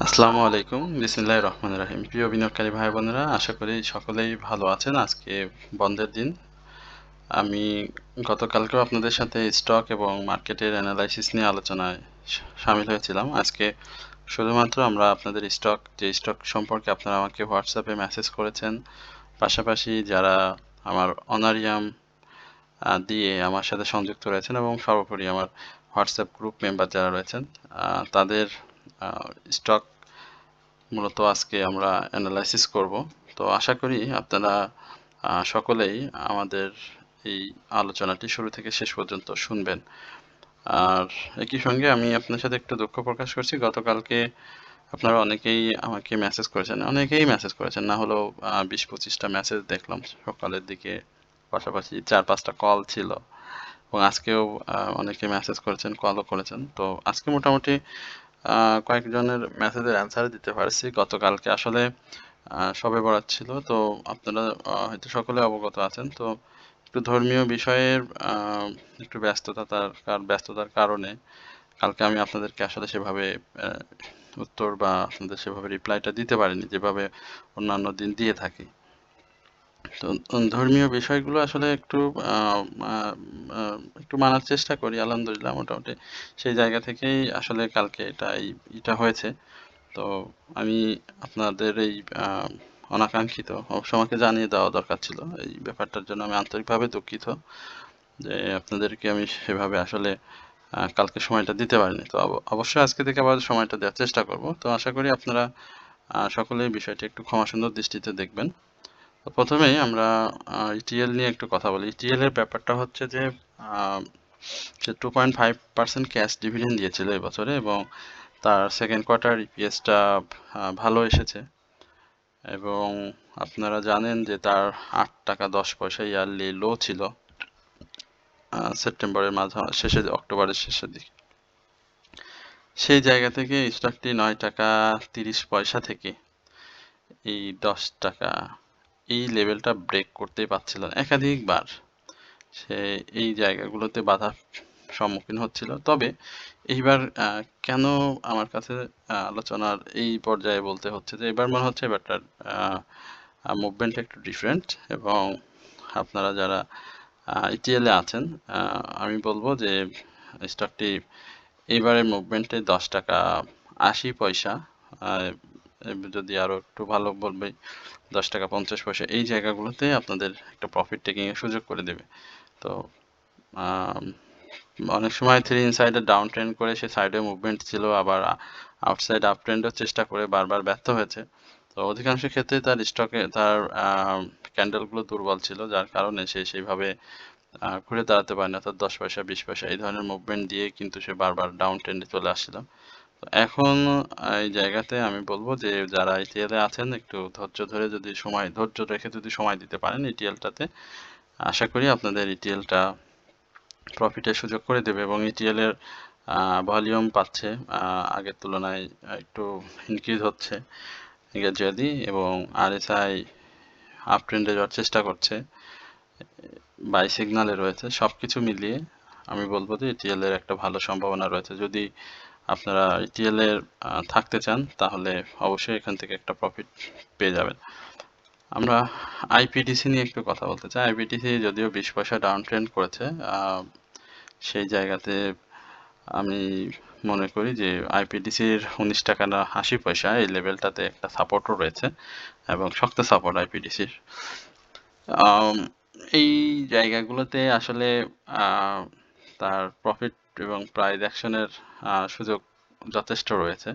আসসালামু আলাইকুম। বিসমিল্লাহির রহমানির রহিম। প্রিয় বিনিয়োগকারী ভাই বোনেরা, আশা করি সকলেই ভালো আছেন। আজকে বন্ধের দিন। আমি গতকালকেও আপনাদের সাথে স্টক এবং মার্কেটের অ্যানালাইসিস নিয়ে আলোচনায় শামিল হয়েছিলাম। আজকে শুধুমাত্র আমরা আপনাদের যে স্টক সম্পর্কে আপনারা আমাকে হোয়াটসঅ্যাপে মেসেজ করেছেন, পাশাপাশি যারা আমার অনারিয়াম দিয়ে আমার সাথে সংযুক্ত রয়েছেন এবং সর্বোপরি আমার হোয়াটসঅ্যাপ গ্রুপ মেম্বার যারা রয়েছেন, তাদের স্টক মূলত আজকে আমরা অ্যানালাইসিস করব। তো আশা করি আপনারা সকলেই আমাদের এই আলোচনাটি শুরু থেকে শেষ পর্যন্ত শুনবেন। আর একই সঙ্গে আমি আপনার সাথে একটু দুঃখ প্রকাশ করছি, গতকালকে আপনারা অনেকেই আমাকে অনেকেই মেসেজ করেছেন, না হলেও 20-25টা মেসেজ দেখলাম সকালের দিকে, পাশাপাশি 4-5টা কল ছিল এবং আজকেও অনেকে মেসেজ করেছেন, কলও করেছেন। তো আজকে মোটামুটি কয়েকজনের মেসেজের অ্যান্সার দিতে পারছি। গতকালকে আসলে শবে বরাত ছিল, তো আপনারা হয়তো সকলে অবগত আছেন। তো একটু ধর্মীয় বিষয়ের একটু ব্যস্ততার কারণে কালকে আমি আপনাদেরকে আসলে সেভাবে উত্তর বা আপনাদের সেভাবে রিপ্লাইটা দিতে পারিনি, যেভাবে অন্যান্য দিন দিয়ে থাকি। তো ধর্মীয় বিষয়গুলো আসলে একটু মানার চেষ্টা করি, আলহামদুলিল্লাহ মোটামুটি সেই জায়গা থেকেই আসলে কালকে এটা হয়েছে। তো আমি আপনাদের এই অনাকাঙ্ক্ষিত অবশ্য আমাকে জানিয়ে দেওয়া দরকার ছিল, এই ব্যাপারটার জন্য আমি আন্তরিকভাবে দুঃখিত যে আপনাদেরকে আমি সেভাবে আসলে কালকে সময়টা দিতে পারিনি। তো অবশ্যই আজকে থেকে আবার সময়টা দেওয়ার চেষ্টা করব। তো আশা করি আপনারা সকলেই বিষয়টি একটু ক্ষমাসুন্দর দৃষ্টিতে দেখবেন। তো প্রথমেই আমরা ইটিএল নিয়ে একটু কথা বলি। ইটিএল এর ব্যাপারটা হচ্ছে যে সে 2.5% ক্যাশ ডিভিডেন্ড দিয়েছিল এবছরে এবং তার সেকেন্ড কোয়ার্টার ইপিএসটা ভালো এসেছে এবং আপনারা জানেন যে তার 8 টাকা 10 পয়সা ইয়ারলি লো ছিল সেপ্টেম্বরের শেষে, অক্টোবরের শেষের দিকে। সেই জায়গা থেকে স্টকটি 9 টাকা 30 পয়সা থেকে এই 10 টাকা এই লেভেলটা ব্রেক করতেই পারছিল না, একাধিকবার সে এই জায়গাগুলোতে বাধার সম্মুখীন হচ্ছিল। তবে এইবার কেন আমার কাছে আলোচনার এই পর্যায়ে বলতে হচ্ছে যে এবার মনে হচ্ছে এবারটার মুভমেন্টটা একটু ডিফারেন্ট এবং আপনারা যারা ইটিএলে আছেন, আমি বলবো যে স্টকটি এইবারের মুভমেন্টে 10 টাকা 80 পয়সা, যদি আরও একটু ভালো বলবে 10 টাকা 50 পয়সা, এই জায়গাগুলোতে আপনাদের একটা প্রফিট টেকিংয়ের সুযোগ করে দেবে। তো অনেক সময় থ্রি ইনসাইডে ডাউন ট্রেন্ড করে সে সাইডে মুভমেন্ট ছিল, আবার আউটসাইড আপ ট্রেন্ডের চেষ্টা করে বারবার ব্যর্থ হয়েছে। তো অধিকাংশ ক্ষেত্রে তার ক্যান্ডেলগুলো দুর্বল ছিল, যার কারণে সে সেইভাবে ঘুরে দাঁড়াতে পারে না, অর্থাৎ 10 পয়সা 20 পয়সা এই ধরনের মুভমেন্ট দিয়ে কিন্তু সে বারবার ডাউন ট্রেন্ডে চলে আসছিল। তো এখন এই জায়গাতে আমি বলবো যে যারা ইটিএলে আছেন একটু ধৈর্য রেখে যদি সময় দিতে পারেন ইটিএলটাতে, আশা করি আপনাদের ইটিএলটা প্রফিটের সুযোগ করে দেবে এবং ইটিএল এর ভলিউম পাচ্ছে আগের তুলনায় একটু ইনক্রিজ হচ্ছে গ্র্যাজুয়ালি এবং আরএসআই আপ ট্রেন্ডে যাওয়ার চেষ্টা করছে, বাই সিগনালে রয়েছে। সব কিছু মিলিয়ে আমি বলবো যে ইটিএল এর একটা ভালো সম্ভাবনা রয়েছে। যদি আপনারা ইটিএল এর থাকতে চান তাহলে অবশ্যই এখান থেকে একটা প্রফিট পেয়ে যাবেন। আমরা আইপিটিসি নিয়ে একটু কথা বলতে চাই। আইপিটিসি যদিও 20 পয়সা ডাউন ট্রেন্ড করেছে, সেই জায়গাতে আমি মনে করি যে আইপিডিসির 19 টাকা না 80 পয়সা এই লেভেলটাতে একটা সাপোর্টও রয়েছে এবং শক্ত সাপোর্ট আইপিডিসির। এই জায়গাগুলোতে আসলে তার প্রফিট এবং প্রাইস অ্যাকশনের সুযোগ যথেষ্ট রয়েছে।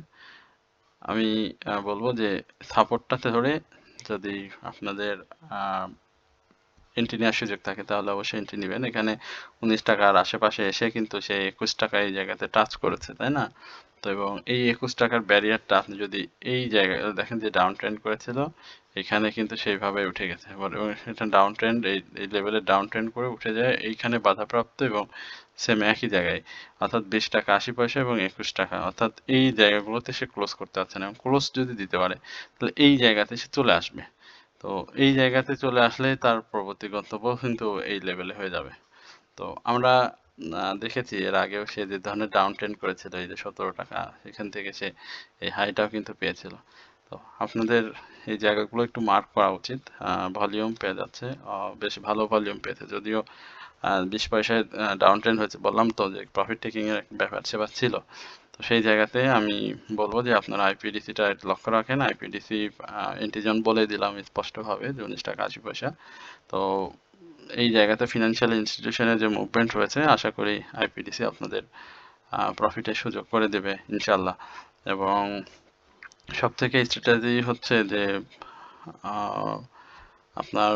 আমি বলবো যে সাপোর্টটাতে ধরে যদি আপনাদের এন্ট্রি নেওয়ার সুযোগ থাকে তাহলে অবশ্যই এন্ট্রি নেবেন। এখানে 19 টাকার আশেপাশে এসে কিন্তু সে 21 টাকা এই জায়গাতে টাচ করেছে, তাই না? তো এবং এই 21 টাকার ব্যারিয়ারটা আপনি যদি এই জায়গায় দেখেন যে ডাউন ট্রেন্ড করেছিল, এখানে কিন্তু সেইভাবে উঠে গেছে এবং এটা ডাউন ট্রেন্ড, এই লেভেলে ডাউন ট্রেন্ড করে উঠে যায় এইখানে বাধাপ্রাপ্ত এবং সেম একই জায়গায়, অর্থাৎ 20 টাকা 80 পয়সা এবং 21 টাকা, অর্থাৎ এই জায়গাগুলোতে সে ক্লোজ করতে পারছে না এবং ক্লোজ যদি দিতে পারে তাহলে এই জায়গাতে সে চলে আসবে। তো এই জায়গাতে চলে আসলে তার পরবর্তী গন্তব্য কিন্তু এই লেভেলে হয়ে যাবে। তো আমরা দেখেছি এর আগেও সে যে ধরনের ডাউন ট্রেন্ড করেছিল এই যে 17 টাকা, সেখান থেকে সে এই হাইটাও কিন্তু পেয়েছিল। তো আপনাদের এই জায়গাগুলো একটু মার্ক করা উচিত। ভলিউম পেয়ে যাচ্ছে, বেশ ভালো ভলিউম পেয়েছে, যদিও 20 পয়সায় ডাউন ট্রেন্ড হয়েছে। বললাম তো যে প্রফিট টেকিং এর ব্যাপার সেবার ছিল। তো সেই জায়গাতে আমি বলবো যে আপনারা আইপিডিসিটা লক্ষ্য রাখেন। আইপিডিসি ইন্টিজন বলে দিলাম স্পষ্টভাবে যে 19 টাকা 80 পয়সা। তো এই জায়গাতে ফিনান্সিয়াল ইনস্টিটিউশনের যে মুভমেন্ট রয়েছে, আশা করি আইপিডিসি আপনাদের প্রফিটের সুযোগ করে দেবে ইনশাল্লাহ। এবং সব থেকে স্ট্র্যাটেজি হচ্ছে যে আপনার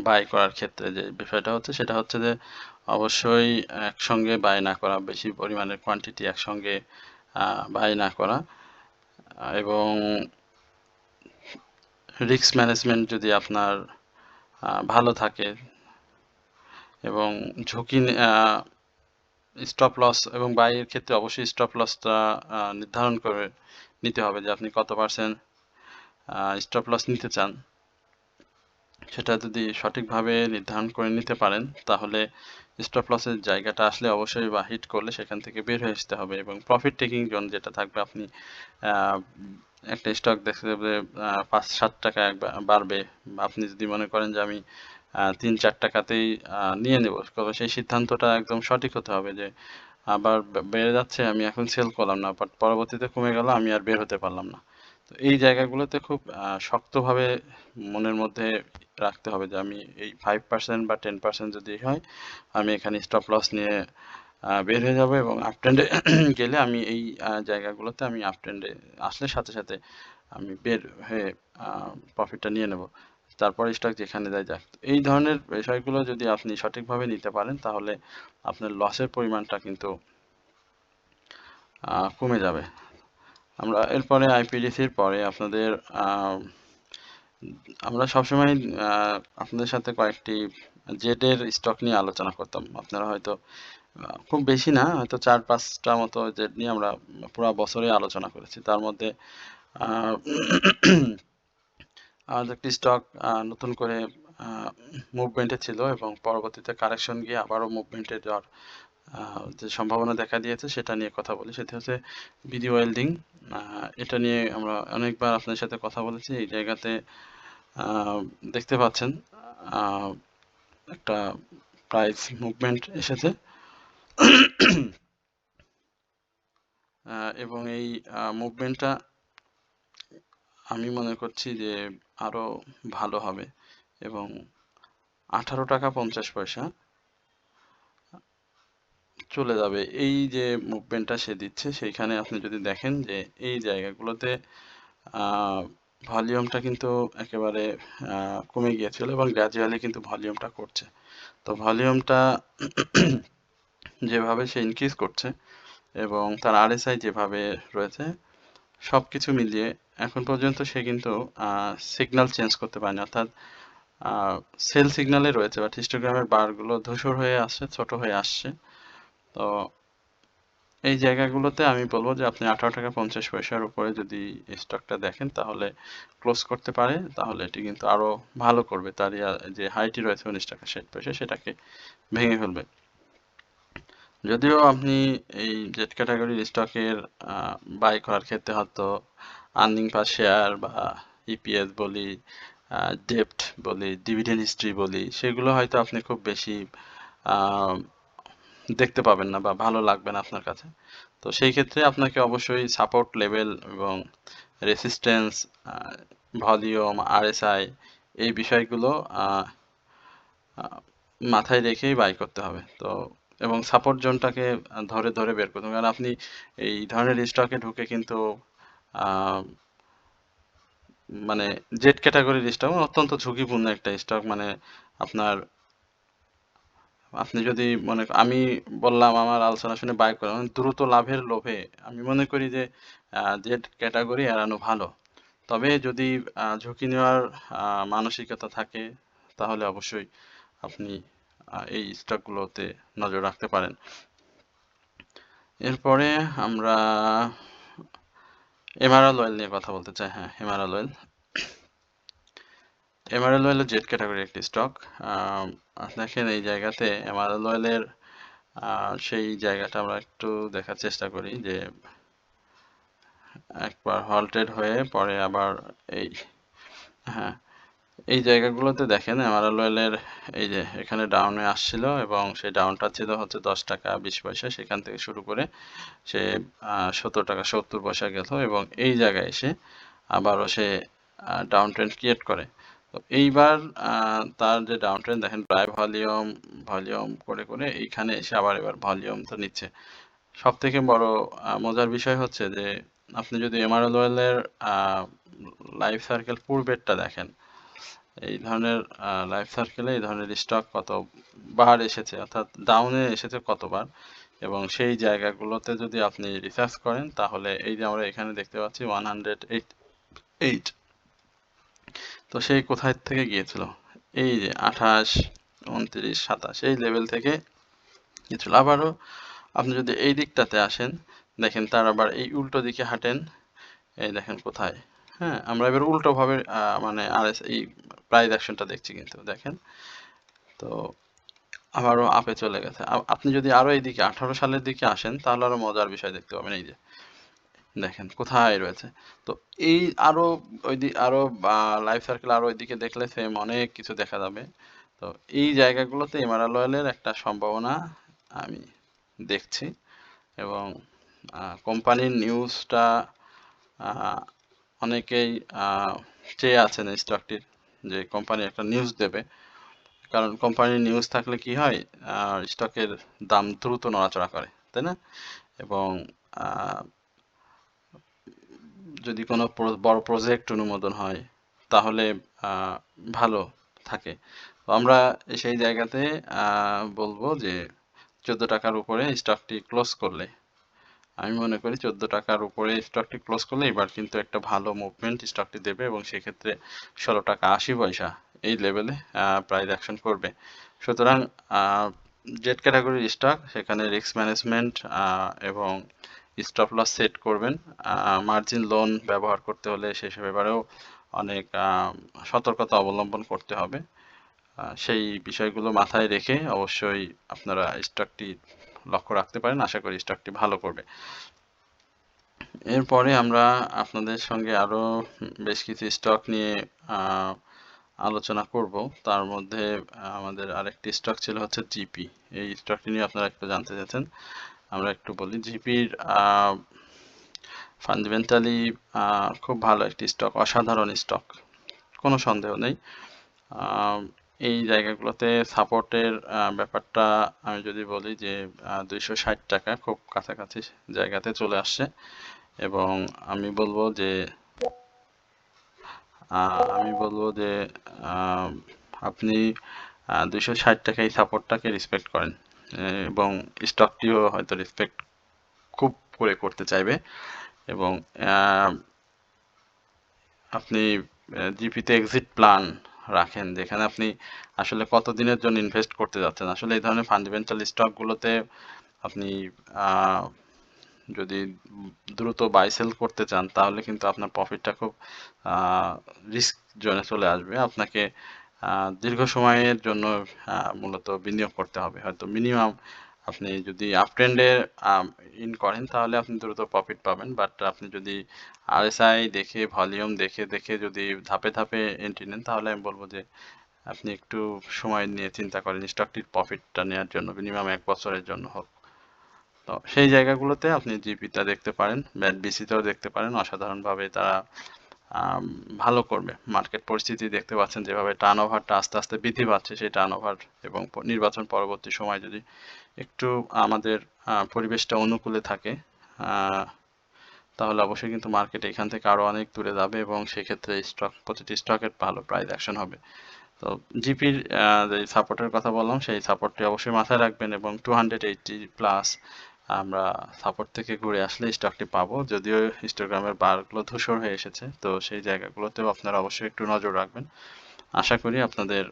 বাই করার ক্ষেত্রে যে বিষয়টা হচ্ছে সেটা হচ্ছে যে অবশ্যই একসঙ্গে বাই না করা, বেশি পরিমাণের কোয়ান্টিটি একসঙ্গে বাই না করা, এবং রিস্ক ম্যানেজমেন্ট যদি আপনার ভালো থাকে এবং ঝুঁকি স্টপ লস এবং বাইয়ের ক্ষেত্রে অবশ্যই স্টপ লসটা নির্ধারণ করে নিতে হবে যে আপনি কত পার্সেন্ট স্টপ লস নিতে চান। সেটা যদি সঠিকভাবে নির্ধারণ করে নিতে পারেন তাহলে স্টপ লসের জায়গাটা আসলে অবশ্যই বা হিট করলে সেখান থেকে বের হয়ে আসতে হবে। এবং প্রফিট টেকিং জোন যেটা থাকবে, আপনি একটা স্টক দেখতে যাবে 5-7 টাকা বাড়বে, আপনি যদি মনে করেন যে আমি 3-4 টাকাতেই নিয়ে নেব, তবে সেই সিদ্ধান্তটা একদম সঠিক হতে হবে যে আবার বেড়ে যাচ্ছে আমি এখন সেল করলাম না, বাট পরবর্তীতে কমে গেল আমি আর বের হতে পারলাম না। তো এই জায়গাগুলোতে খুব শক্তভাবে মনের মধ্যে রাখতে হবে যে আমি এই 5% বা 10% যদি হয় আমি এখানে স্টপ লস নিয়ে বের হয়ে যাব, এবং আপ ট্রেন্ডে গেলে আমি এই জায়গাগুলোতে আমি আপ ট্রেন্ডে আসলে সাথে সাথে আমি বের হয়ে প্রফিটটা নিয়ে নেব, তারপরে স্টক যেখানে যায় যাক। এই ধরনের বিষয়গুলো যদি আপনি সঠিকভাবে নিতে পারেন তাহলে আপনার লসের পরিমাণটা কিন্তু কমে যাবে। আমরা এরপরে আইপিডিসির পরে আপনাদের আমরা সবসময় আপনাদের সাথে কয়েকটি জেডের স্টক নিয়ে আলোচনা করতাম। আপনারা হয়তো খুব বেশি না, হয়তো 4-5টা মতো জেড নিয়ে আমরা পুরো বছরে আলোচনা করেছি। তার মধ্যে আমাদের একটি স্টক নতুন করে মুভমেন্টে ছিল এবং পরবর্তীতে কারেকশন গিয়ে আবারও মুভমেন্টে যাওয়ার যে সম্ভাবনা দেখা দিয়েছে সেটা নিয়ে কথা বলি, সেটা হচ্ছে বিডি ওয়েল্ডিং। এটা নিয়ে আমরা অনেকবার আপনাদের সাথে কথা বলেছি। এই জায়গাতে দেখতে পাচ্ছেন একটা প্রাইস মুভমেন্ট এসেছে এবং এই মুভমেন্টটা আমি মনে করছি যে আরো ভালো হবে এবং 18 টাকা 50 পয়সা চলে যাবে। এই যে মুভমেন্টটা সে দিচ্ছে সেইখানে আপনি যদি দেখেন যে এই জায়গাগুলোতে ভলিউমটা কিন্তু একেবারে কমে গিয়েছিল এবং গ্র্যাজুয়ালি কিন্তু ভলিউমটা করছে। তো ভলিউমটা যেভাবে সে ইনক্রিজ করছে এবং তার আরএসআই যেভাবে রয়েছে, সব কিছু মিলিয়ে এখন পর্যন্ত সে কিন্তু সিগন্যাল চেঞ্জ করতে পারেনি, অর্থাৎ সেল সিগন্যালে রয়েছে, বাট হিস্টোগ্রামের বারগুলো ধূসর হয়ে আসছে, ছোট হয়ে আসছে। তো এই জায়গাগুলোতে আমি বলবো যে আপনি 18 টাকা 50 পয়সার উপরে যদি স্টকটা দেখেন তাহলে ক্লোজ করতে পারে, তাহলে এটি কিন্তু আরো ভালো করবে, তার যে হাইটি রয়েছে 19 টাকা 60 পয়সা সেটাকে ভেঙে ফেলবে। যদিও আপনি এই জেড ক্যাটাগরির স্টকের বাই করার ক্ষেত্রে হয়তো আর্নিং পার শেয়ার বা ইপিএস বলি, ডেপ্ট বলি, ডিভিডেন্ড হিস্ট্রি বলি, সেগুলো হয়তো আপনি খুব বেশি দেখতে পাবেন না বা ভালো লাগবে না আপনার কাছে। তো সেই ক্ষেত্রে আপনাকে অবশ্যই সাপোর্ট লেভেল এবং রেসিস্ট্যান্স, ভলিউম, আরএসআই এই বিষয়গুলো মাথায় রেখেই বাই করতে হবে। তো এবং সাপোর্ট জোনটাকে ধরে ধরে বের করতে হবে, কারণ আপনি এই ধরনের স্টকে ঢুকে কিন্তু মানে জেড ক্যাটাগরির স্টক অত্যন্ত ঝুঁকিপূর্ণ একটা স্টক। মানে আপনার আপনি যদি আমি বললাম আমার আলোচনা শুনে বাই করেন, দ্রুত লাভের লোভে আমি মনে করি যে জেড ক্যাটাগরি এড়ানো ভালো। তবে যদি ঝুঁকি নেওয়ার মানসিকতা থাকে তাহলে অবশ্যই আপনি এই স্টকগুলোতে নজর রাখতে পারেন। এরপরে আমরা এমারাল অয়েল নিয়ে কথা বলতে চাই। হ্যাঁ, এমারাল অয়েল হলো জেড ক্যাটাগরি একটি স্টক। দেখেন এই জায়গাতে এমারাল অয়েলের সেই জায়গাটা আমরা একটু দেখার চেষ্টা করি যে একবার হল্টেড হয়ে পরে আবার এই, হ্যাঁ, এই জায়গাগুলোতে দেখেন এমআরএল এর এই যে এখানে ডাউনে আসছিল এবং সেই ডাউনটা ছিল হচ্ছে 10 টাকা 20 পয়সা, সেখান থেকে শুরু করে সে 17 টাকা 70 পয়সা গেল এবং এই জায়গায় এসে আবারও সে ডাউন ট্রেন্ড ক্রিয়েট করে। তো এইবার তার যে ডাউন ট্রেন্ড দেখেন প্রায় ভলিউম ভলিউম করে করে এইখানে এসে আবার এবার ভলিউম তো নিচ্ছে। সব থেকে বড় মজার বিষয় হচ্ছে যে আপনি যদি এমআরএল ওয়েলের লাইফ সার্কেল পূর্বেরটা দেখেন, এই ধরনের লাইফ সার্কেলে এই ধরনের স্টক কতবার এসেছে, অর্থাৎ ডাউনে এসেছে কতবার, এবং সেই জায়গাগুলোতে যদি আপনি রিসার্চ করেন তাহলে এই যে আমরা এখানে দেখতে পাচ্ছি 108, তো সেই কোথায় থেকে গিয়েছিল, এই যে 28, 29, 27 এই লেভেল থেকে গিয়েছিল। আবারও আপনি যদি এই দিকটাতে আসেন দেখেন তার আবার এই উল্টো দিকে হাঁটেন, এই দেখেন কোথায়, হ্যাঁ আমরা এবার উল্টো ভাবে মানে এই প্রাইস অ্যাকশনটা দেখছি, কিন্তু দেখেন তো আবারও আপে চলে গেছে। আপনি যদি আরো এইদিকে 18 সালের দিকে আসেন তাহলে আরো মজার বিষয় দেখতে পাবেন, এই যে দেখেন কোথায় রয়েছে। তো এই আরো আরো লাইফ সার্কেল আরো ওইদিকে দেখলে সেম অনেক কিছু দেখা যাবে। তো এই জায়গাগুলোতে এমআরএল অয়েলের একটা সম্ভাবনা আমি দেখছি, এবং কোম্পানির নিউজটা অনেকেই চেয়ে আছেন এই স্টকটির, যে কোম্পানি একটা নিউজ দেবে, কারণ কোম্পানির নিউজ থাকলে কি হয় স্টকের দাম দ্রুত নড়াচড়া করে, তাই না? এবং যদি কোনো বড় প্রজেক্ট অনুমোদন হয় তাহলে ভালো থাকে। তো আমরা সেই জায়গাতে বলবো যে 14 টাকার উপরে স্টকটি ক্লোজ করলে, আমি মনে করি 14 টাকার উপরে স্টকটি ক্লোজ করলে এবার কিন্তু একটা ভালো মুভমেন্ট স্টকটি দেবে, এবং সেক্ষেত্রে 16 টাকা 80 পয়সা এই লেভেলে প্রাইস অ্যাকশন করবে। সুতরাং জেড ক্যাটাগরির স্টক, সেখানে রিস্ক ম্যানেজমেন্ট এবং স্টপ লস সেট করবেন। মার্জিন লোন ব্যবহার করতে হলে সেসব ব্যাপারেও অনেক সতর্কতা অবলম্বন করতে হবে। সেই বিষয়গুলো মাথায় রেখে অবশ্যই আপনারা স্টকটি লক্ষ্য রাখতে পারেন, আশা করি স্টকটি ভালো করবে। এরপরে আমরা আপনাদের সঙ্গে আরো বেশ কিছু স্টক নিয়ে আলোচনা করব। তার মধ্যে আমাদের আরেকটি স্টক ছিল হচ্ছে জিপি। এই স্টকটি নিয়ে আপনারা একটু জানতে চাচ্ছেন, আমরা একটু বলি। জিপির ফান্ডামেন্টালি খুব ভালো একটি স্টক, অসাধারণ স্টক, কোনো সন্দেহ নেই। এই জায়গাগুলোতে সাপোর্টের ব্যাপারটা আমি যদি বলি যে 260 টাকা খুব কাছাকাছি জায়গাতে চলে আসছে, এবং আমি বলবো যে আপনি 260 টাকা এই সাপোর্টটাকে রেসপেক্ট করেন, এবং স্টকটিও হয়তো রেসপেক্ট খুব করে করতে চাইবে, এবং আপনি জিপিতে এক্সিট প্ল্যান রাখেন যেখানে আপনি আসলে কত দিনের জন্য ইনভেস্ট করতে যাচ্ছেন। আসলে এই ধরনের ফান্ডামেন্টাল স্টকগুলোতে আপনি যদি দ্রুত বাই সেল করতে চান তাহলে কিন্তু আপনার প্রফিটটা খুব রিস্ক জোনে চলে আসবে। আপনাকে দীর্ঘ সময়ের জন্য মূলত বিনিয়োগ করতে হবে। হয়তো মিনিমাম আপনি যদি আপ ট্রেন্ডে ইন করেন তাহলে আপনি দ্রুত প্রফিট পাবেন, বাট আপনি যদি আরএসআই দেখে ভলিউম দেখে দেখে যদি ধাপে ধাপে এন্ট্রি নেন তাহলে আমি বলবো যে আপনি একটু সময় নিয়ে চিন্তা করেন স্টকটির প্রফিটটা নেওয়ার জন্য, মিনিমাম 1 বছরের জন্য হোক। তো সেই জায়গাগুলোতে আপনি জিপিটা দেখতে পারেন, বিসিতেও দেখতে পারেন, অসাধারণভাবে তারা ভালো করবে। মার্কেট পরিস্থিতি দেখতে পাচ্ছেন যেভাবে টার্ন ওভারটা আস্তে আস্তে বৃদ্ধি পাচ্ছে, সেই টার্ন ওভার এবং নির্বাচন পরবর্তী সময় যদি একটু আমাদের পরিবেশটা অনুকূলে থাকে তাহলে অবশ্যই কিন্তু মার্কেট এখান থেকে আরো অনেক দূরে যাবে, এবং সেক্ষেত্রে প্রতিটি স্টকের ভালো প্রাইস অ্যাকশন হবে। তো জিপির যে সাপোর্টের কথা বললাম সেই সাপোর্টটি অবশ্যই মাথায় রাখবেন, এবং 280 প্লাস আমরা সাপোর্ট থেকে ঘুরে আসলে স্টকটি পাবো। যদিও হিস্টোগ্রামের বারগুলো ধূসর হয়ে এসেছে, তো সেই জায়গাগুলোতেও আপনারা অবশ্যই একটু নজর রাখবেন। আশা করি আপনাদের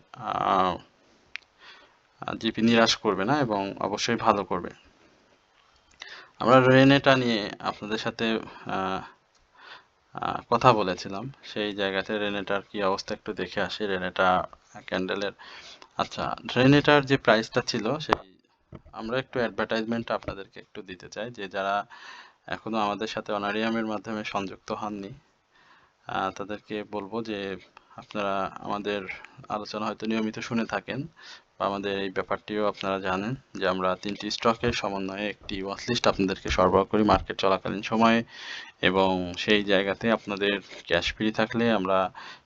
জিপি নিরাশ করবে না এবং অবশ্যই ভালো করবে। আমরা রেনেটা নিয়ে আপনাদের সাথে কথা বলেছিলাম, সেই জায়গাতে রেনেটার কি অবস্থা একটু দেখে আসি। রেনেটা ক্যান্ডেলের, আচ্ছা রেনেটার যে প্রাইসটা ছিল সেই আমরা একটু অ্যাডভার্টাইজমেন্ট আপনাদেরকে একটু দিতে চাই, যে যারা এখনো আমাদের সাথে অনারিয়ামের মাধ্যমে সংযুক্ত হননি তাদেরকে বলবো যে আপনারা আমাদের আলোচনা হয়তো নিয়মিত শুনে থাকেন, বা আমাদের এই ব্যাপারটিও আপনারা জানেন যে আমরা 3টি স্টকের সমন্বয়ে একটি ওয়াচলিস্ট আপনাদেরকে সরবরাহ করি মার্কেট চলাকালীন সময়ে, এবং সেই জায়গাতে আপনাদের ক্যাশ ফ্রি থাকলে আমরা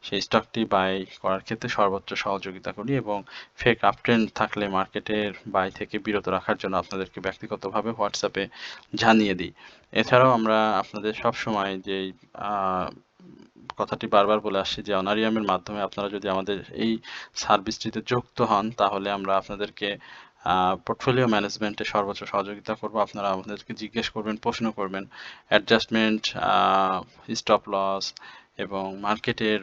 সেই স্টকটি বাই করার ক্ষেত্রে সর্বোচ্চ সহযোগিতা করি, এবং ফেক আপট্রেন্ড থাকলে মার্কেটের বাই থেকে বিরত রাখার জন্য আপনাদেরকে ব্যক্তিগতভাবে হোয়াটসঅ্যাপে জানিয়ে দিই। এছাড়াও আমরা আপনাদের সব সময় যে কথাটি বারবার বলে আসছি যে অনারিয়ামের মাধ্যমে আপনারা যদি আমাদের এই সার্ভিসটিতে যুক্ত হন, তাহলে আমরা আপনাদেরকে পোর্টফোলিও ম্যানেজমেন্টে সর্বোচ্চ সহযোগিতা করব। আপনারা আমাদেরকে জিজ্ঞেস করবেন, প্রশ্ন করবেন, অ্যাডজাস্টমেন্ট, স্টপ লস এবং মার্কেটের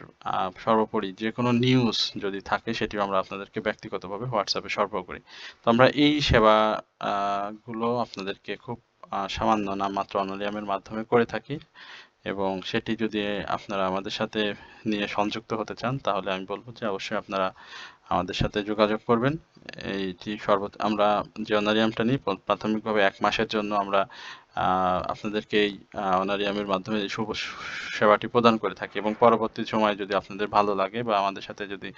সর্বোপরি যে কোনো নিউজ যদি থাকে সেটিও আমরা আপনাদেরকে ব্যক্তিগতভাবে হোয়াটসঅ্যাপে সরবরাহ করি। তো আমরা এই সেবা গুলো আপনাদেরকে খুব সামান্য নামমাত্র অনারিয়ামের মাধ্যমে করে থাকি, এবং সেটি যদি আপনারা আমাদের সাথে নিয়ে সংযুক্ত হতে চান, তাহলে আমি বলবো যে অবশ্যই আপনারা আমাদের সাথে যোগাযোগ করবেন। এইটি আমরা যে অনারিয়ামটা নিই প্রাথমিকভাবে 1 মাসের জন্য আমরা আপনাদেরকে এই অনারিয়ামের মাধ্যমে এই শুভ সেবাটি প্রদান করে থাকি, এবং পরবর্তী সময়ে যদি আপনাদের ভালো লাগে বা আমাদের সাথে যদি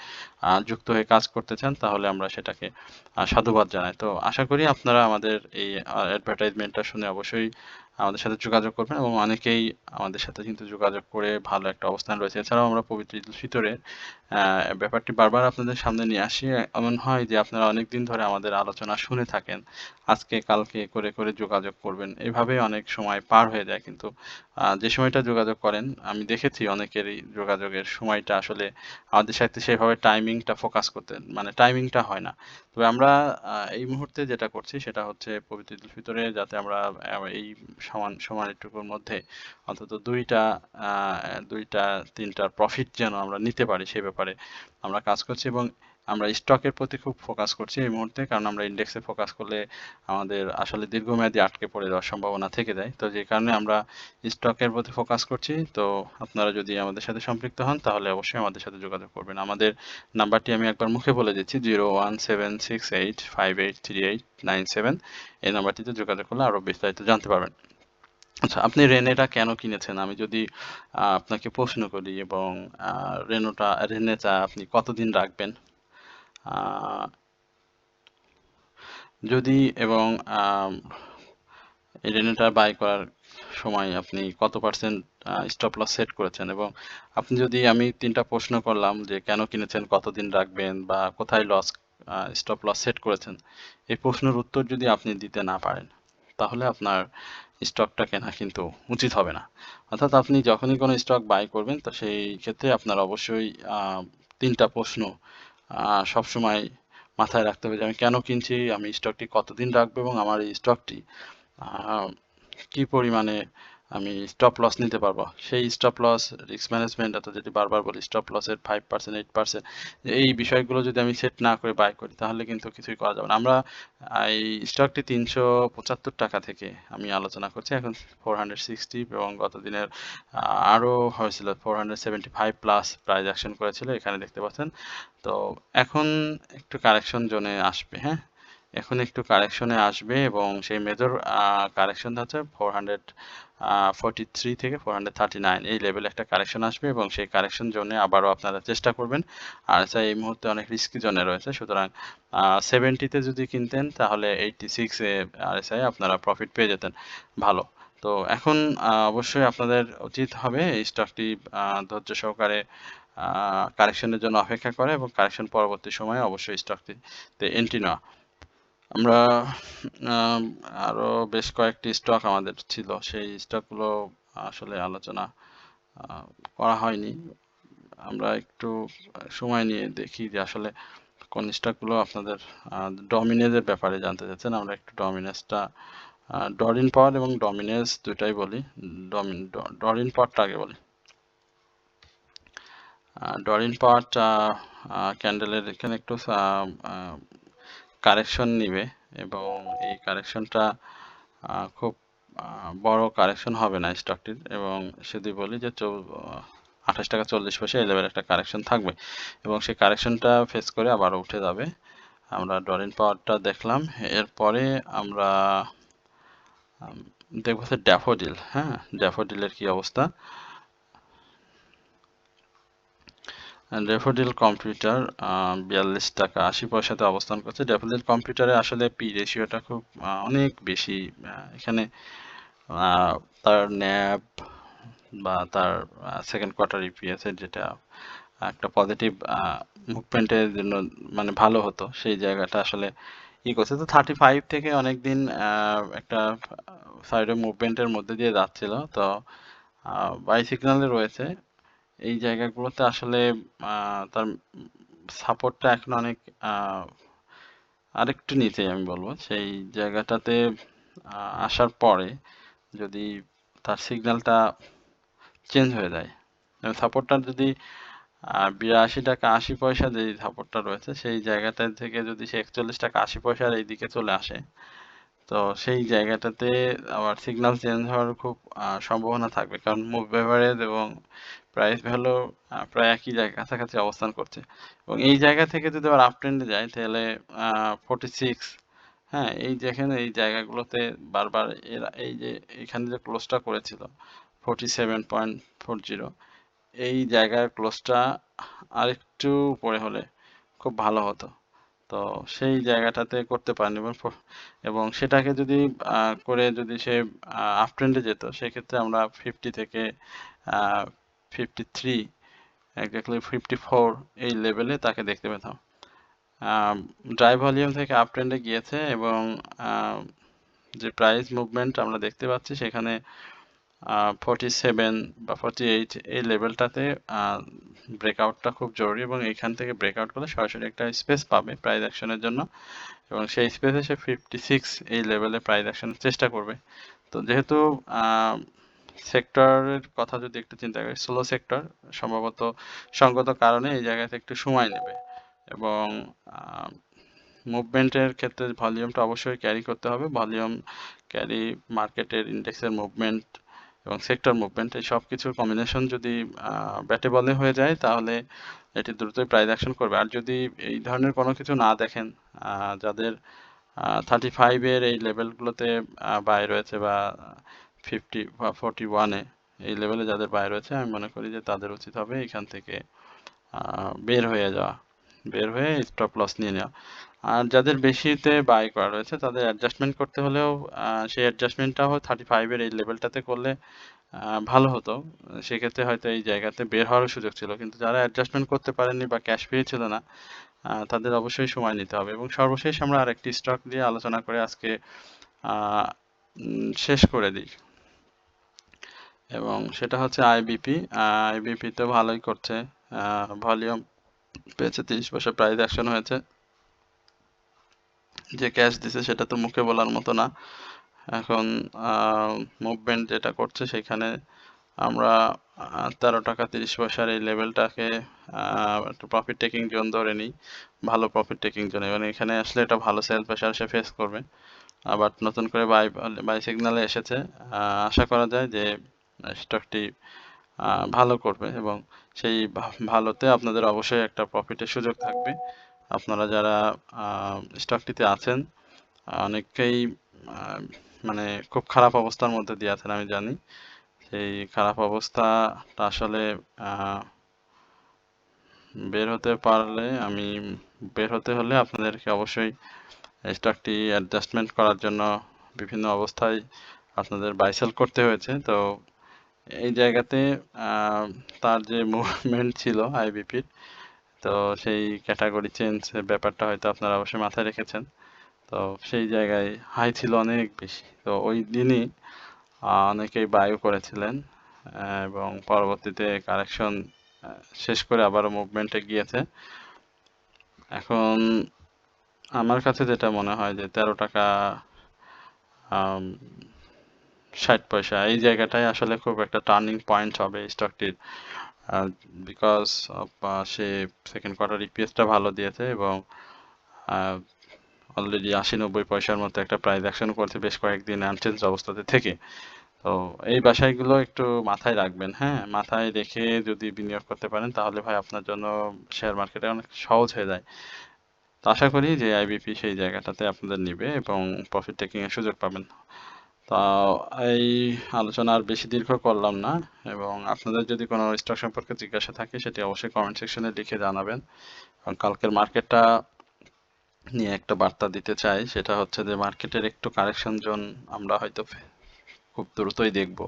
যুক্ত হয়ে কাজ করতে চান, তাহলে আমরা সেটাকে সাধুবাদ জানাই। তো আশা করি আপনারা আমাদের এই অ্যাডভার্টাইজমেন্টটা শুনে অবশ্যই আমাদের সাথে যোগাযোগ করবেন, এবং অনেকেই আমাদের সাথে কিন্তু যোগাযোগ করে ভালো একটা অবস্থান রয়েছে। এছাড়াও আমরা পবিত্র ঈদুল ফিতরের ব্যাপারটি বারবার আপনাদের সামনে নিয়ে আসি। এমন হয় যে আপনারা অনেকদিন ধরে আমাদের আলোচনা শুনে থাকেন, আজকে কালকে করে করে যোগাযোগ করবেন, এভাবে অনেক সময় পার হয়ে যায়। কিন্তু যে সময়টা যোগাযোগ করেন, আমি দেখেছি অনেকেরই যোগাযোগের সময়টা আসলে আমাদের সাথে সেভাবে টাইমিংটা ফোকাস করতে, মানে টাইমিংটা হয় না। তবে আমরা এই মুহূর্তে যেটা করছি সেটা হচ্ছে পবিত্র ঈদুল ফিতরে যাতে আমরা এই সময়টুকুর মধ্যে অন্তত দুইটা তিনটার প্রফিট যেন আমরা নিতে পারি সে ব্যাপারে আমরা কাজ করছি, এবং আমরা স্টকের প্রতি খুব ফোকাস করছি এই মুহূর্তে, কারণ আমরা ইন্ডেক্সে ফোকাস করলে আমাদের আসলে দীর্ঘমেয়াদী আটকে পড়ে যাওয়ার সম্ভাবনা থেকে যায়। তো যে কারণে আমরা স্টকের প্রতি ফোকাস করছি। তো আপনারা যদি আমাদের সাথে সম্পৃক্ত হন, তাহলে অবশ্যই আমাদের সাথে যোগাযোগ করবেন। আমাদের নাম্বারটি আমি একবার মুখে বলে দিচ্ছি, 01768583897। এই নাম্বারটিতে যোগাযোগ করলে আরো বিস্তারিত জানতে পারবেন। আচ্ছা, আপনি রেনেটা কেন কিনেছেন? আমি যদি আপনাকে প্রশ্ন করি, এবং রেনেটা আপনি কতদিন রাখবেন? আহ, যদি এবং এই রেনেটা বাই করার সময় আপনি কত পার্সেন্ট স্টপ লস সেট করেছেন, এবং আপনি যদি, আমি 3টা প্রশ্ন করলাম যে কেন কিনেছেন, কতদিন রাখবেন, বা কোথায় স্টপ লস সেট করেছেন, এই প্রশ্নের উত্তর যদি আপনি দিতে না পারেন, তাহলে আপনার স্টকটা কেনা কিন্তু উচিত হবে না। অর্থাৎ আপনি যখনই কোনো স্টক বাই করবেন, তো সেই ক্ষেত্রে আপনার অবশ্যই 3টা প্রশ্ন সবসময় মাথায় রাখতে হবে, যে আমি কেন কিনছি, আমি স্টকটি কতদিন রাখবো, এবং আমার এই স্টকটি আহ, কি পরিমাণে আমি স্টপ লস নিতে পারবো। সেই স্টপ লস রিস্ক ম্যানেজমেন্ট, অর্থাৎ যেটি বারবার বলি, স্টপ লসের 5% 8%, এই বিষয়গুলো যদি আমি সেট না করে বাই করি, তাহলে কিন্তু কিছুই করা যাবে না। আমরা এই স্টকটি 375 টাকা থেকে আমি আলোচনা করছি, এখন 460, এবং গত দিনের আরও হয়েছিল 475 প্লাস প্রাইস অ্যাকশন করেছিল, এখানে দেখতে পাচ্ছেন। তো এখন একটু কারেকশন জোনে আসবে, হ্যাঁ, এখন একটু কারেকশনে আসবে, এবং সেই মেজর কারেকশনটা হচ্ছে 443 থেকে 439, এই লেভেলে একটা কারেকশন আসবে, এবং সেই কারেকশন জোনে আবারও আপনারা চেষ্টা করবেন। আরএসআই এই মুহূর্তে অনেক রিস্কি জোনে রয়েছে, সুতরাং 70-তে যদি কিনতেন, তাহলে 86-এ আরএসআই আপনারা প্রফিট পেয়ে যেতেন ভালো। তো এখন অবশ্যই আপনাদের উচিত হবে এই স্টকটি ধৈর্য সহকারে কারেকশনের জন্য অপেক্ষা করে, এবং কারেকশন পরবর্তী সময়ে অবশ্যই স্টকটিতে এন্ট্রি নেওয়া। আমরা আরো বেশ কয়েকটি স্টক আমাদের ছিল, সেই স্টকগুলো আসলে আলোচনা করা হয়নি। আমরা একটু সময় নিয়ে দেখি যে আসলে কোন স্টকগুলো আপনাদের ডমিনেজের ব্যাপারে জানতে চাচ্ছেন। আমরা একটু ডমিনেজটা, ডরিন পাওয়ার এবং ডমিনেজ দুটাই বলি। ডরিন পাওয়ারটা আগে বলি। ডরিন পাওয়ারটা ক্যান্ডেলের এখানে একটু কারেকশন নিবে, এবং এই কারেকশনটা খুব বড় কারেকশন হবে না স্টকটির, এবং যদি বলি যে 28 টাকা 40 পয়সা এই লেভেল একটা কারেকশন থাকবে, এবং সেই কারেকশনটা ফেস করে আবার উঠে যাবে আমরা ডরিন পাওয়ারটা দেখলাম। এরপরে আমরা দেখবো হচ্ছে ড্যাফোডিল। হ্যাঁ, ড্যাফোডিলের কি অবস্থা। ড্যাফোডিল কম্পিউটার 42 টাকা 80 পয়সাতে অবস্থান করছে। ড্যাফোডিল কম্পিউটারে আসলে পি রেশিওটা খুব অনেক বেশি। এখানে তার ন্যাব বা তার সেকেন্ড কোয়ার্টার ইপিএস এর যেটা একটা পজিটিভ মুভমেন্টের জন্য মানে ভালো হতো, সেই জায়গাটা আসলে করছে। তো 35 থেকে অনেকদিন একটা সাইডে মুভমেন্টের মধ্যে দিয়ে যাচ্ছিল, তো বাই সিগন্যালে রয়েছে। এই জায়গাগুলোতে আসলে তার সাপোর্টটা এখন অনেক আরেকটু নিচে আমি বলবো। সেই জায়গাটাতে আসার পরে যদি তার সিগন্যালটা চেঞ্জ হয়ে যায়, সাপোর্টটা যদি 82 টাকা 80 পয়সা যে সাপোর্টটা রয়েছে, সেই জায়গাটা থেকে যদি সে 41 টাকা 80 পয়সার এই দিকে চলে আসে, তো সেই জায়গাটাতে আবার সিগন্যাল চেঞ্জ হওয়ার খুব সম্ভাবনা থাকবে, কারণ মুভ এভারেজ এবং প্রাইস ভ্যালু প্রায় একই জায়গা কাছাকাছি অবস্থান করছে। এবং এই জায়গা থেকে যদি আবার আপ ট্রেন্ডে যায়, তাহলে 46, হ্যাঁ, এই যেখানে এই জায়গাগুলোতে বারবার এরা এই যে এখানে যে ক্লোজটা করেছিল 47.40, এই জায়গার ক্লোজটা আরেকটু উপরে হলে খুব ভালো হতো। তো সেই জায়গাটাতে করতে পারেন, এবং সেটাকে যদি করে যদি সে আপ ট্রেন্ডে যেত, সেক্ষেত্রে আমরা 50 থেকে 53, এক্স্যাক্টলি 54 এই লেভেলে তাকে দেখতে পেতাম। ড্রাই ভলিউম থেকে আপ ট্রেন্ডে গিয়েছে, এবং যে প্রাইস মুভমেন্ট আমরা দেখতে পাচ্ছি সেখানে 47 বা 48 এই লেভেলটাতে ব্রেকআউটটা খুব জরুরি, এবং এইখান থেকে ব্রেকআউট করলে সরাসরি একটা স্পেস পাবে প্রাইস অ্যাকশনের জন্য, এবং সেই স্পেসে সে 56 এই লেভেলে প্রাইস অ্যাকশনের চেষ্টা করবে। তো যেহেতু সেক্টরের কথা যদি একটু চিন্তা করি, স্লো সেক্টর, সম্ভবত সঙ্গত কারণে এই জায়গাতে একটু সময় নেবে, এবং মুভমেন্টের ক্ষেত্রে ভলিউমটা অবশ্যই ক্যারি করতে হবে। ভলিউম ক্যারি, মার্কেটের ইন্ডেক্সের মুভমেন্ট এবং সেক্টর মুভমেন্ট, এই সব কিছুর কম্বিনেশন যদি ব্যাটে বলে হয়ে যায়, তাহলে এটি দ্রুতই প্রাইস অ্যাকশন করবে। আর যদি এই ধরনের কোনো কিছু না দেখেন, যাদের 35-এর এই লেভেলগুলোতে বাই রয়েছে, বা 50 বা 41-এ এই লেভেলে যাদের বাই রয়েছে, আমি মনে করি যে তাদের উচিত হবে এখান থেকে বের হয়ে যাওয়া, বের হয়ে স্টপ লস নিয়ে নেওয়া। আর যাদের বেশিতে বাই করা রয়েছে, তাদের অ্যাডজাস্টমেন্ট করতে হলেও সেই অ্যাডজাস্টমেন্টটাও 35-এর এই লেভেলটাতে করলে ভালো হতো। সেক্ষেত্রে হয়তো এই জায়গাতে বের হওয়ারও সুযোগ ছিল, কিন্তু যারা অ্যাডজাস্টমেন্ট করতে পারেননি বা ক্যাশ পেয়েছিল না, তাদের অবশ্যই সময় নিতে হবে। এবং সর্বশেষ আমরা আরেকটি স্টক দিয়ে আলোচনা করে আজকে শেষ করে দিই, এবং সেটা হচ্ছে আইবিপি। আইবিপি তো ভালোই করছে, ভলিউম পেয়েছে 30 পয়সা, প্রাইস অ্যাকশন হয়েছে। যে ক্যাশ দিছে সেটা তো মুখে বলার মতো না। এখন মুভমেন্ট যেটা করছে সেখানে আমরা 13 টাকা 30 পয়সার এই লেভেলটাকে একটু প্রফিট টেকিং জোন ধরে নিই, ভালো প্রফিট টেকিং জোন। এবং এখানে আসলে এটা ভালো সেল প্রেশার সে ফেস করবে। আবার নতুন করে বাই সিগন্যালে এসেছে, আশা করা যায় যে স্টকটি ভালো করবে, এবং সেই ভালোতে আপনাদের অবশ্যই একটা প্রফিটের সুযোগ থাকবে। আপনারা যারা স্টকটিতে আছেন, অনেকেই মানে খুব খারাপ অবস্থার মধ্যে দিয়ে আছেন আমি জানি। সেই খারাপ অবস্থাটা আসলে বের হতে পারলে, বের হতে হলে আপনাদেরকে অবশ্যই স্টকটি অ্যাডজাস্টমেন্ট করার জন্য বিভিন্ন অবস্থায় আপনাদের বাই সেল করতে হয়েছে। তো এই জায়গাতে তার যে মুভমেন্ট ছিল আইবিপির, তো সেই ক্যাটাগরি চেঞ্জ ব্যাপারটা হয়তো আপনারা অবশ্যই মাথায় রেখেছেন। তো সেই জায়গায় হাই ছিল অনেক বেশি, তো ওই দিনই অনেকেই বায়ও করেছিলেন, এবং পরবর্তীতে কারেকশন শেষ করে আবারও মুভমেন্টে গিয়েছে। এখন আমার কাছে যেটা মনে হয় যে 13 টাকা 60 পয়সা এই জায়গাটাই আসলে খুব একটা টার্নিং পয়েন্ট হবে স্টকটির, বিকজ সে সেকেন্ড কোয়ার্টার ইপিএসটা ভালো দিয়েছে, এবং অলরেডি 80-90 পয়সার মতো একটা প্রাইস অ্যাকশন করছে বেশ কয়েকদিন আনচেঞ্জ অবস্থাতে থেকে। তো এই বিষয়গুলো একটু মাথায় রাখবেন। হ্যাঁ, মাথায় রেখে যদি বিনিয়োগ করতে পারেন, তাহলে ভাই আপনার জন্য শেয়ার মার্কেটে অনেক সহজ হয়ে যায়। তো আশা করি যে আইবিপি সেই জায়গাটাতে আপনাদের নিবে এবং প্রফিট টেকিং এর সুযোগ পাবেন। তো এই আলোচনা আর বেশি দীর্ঘ করলাম না, এবং আপনাদের যদি কোনো স্টক সম্পর্কে জিজ্ঞাসা থাকে সেটি অবশ্যই কমেন্ট সেকশনে লিখে জানাবেন। কারণ কালকের মার্কেটটা নিয়ে একটা বার্তা দিতে চাই, সেটা হচ্ছে যে মার্কেটের একটু কারেকশন জোন আমরা হয়তো খুব দ্রুতই দেখব।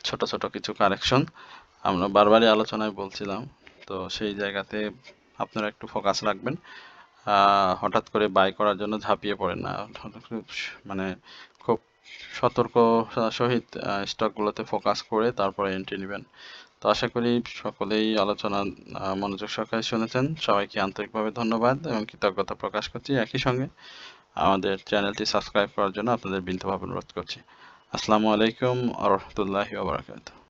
ছোট ছোট কিছু কারেকশন আমরা বারবারই আলোচনায় বলছিলাম। তো সেই জায়গাতে আপনারা একটু ফোকাস রাখবেন। হঠাৎ করে বাই করার জন্য ঝাঁপিয়ে পড়েন না। মানে খুব সতর্ক সহিত স্টকগুলোতে ফোকাস করে তারপরে এন্ট্রি নেবেন। তো আশা করি সকলেই আলোচনা মনোযোগ সহকারে শুনেছেন। সবাইকে আন্তরিকভাবে ধন্যবাদ এবং কৃতজ্ঞতা প্রকাশ করছি। একই সঙ্গে আমাদের চ্যানেলটি সাবস্ক্রাইব করার জন্য আপনাদের বিনীতভাবে অনুরোধ করছি। আসসালামু আলাইকুম ওয়া রাহমাতুল্লাহি ওয়া বারাকাতুহু।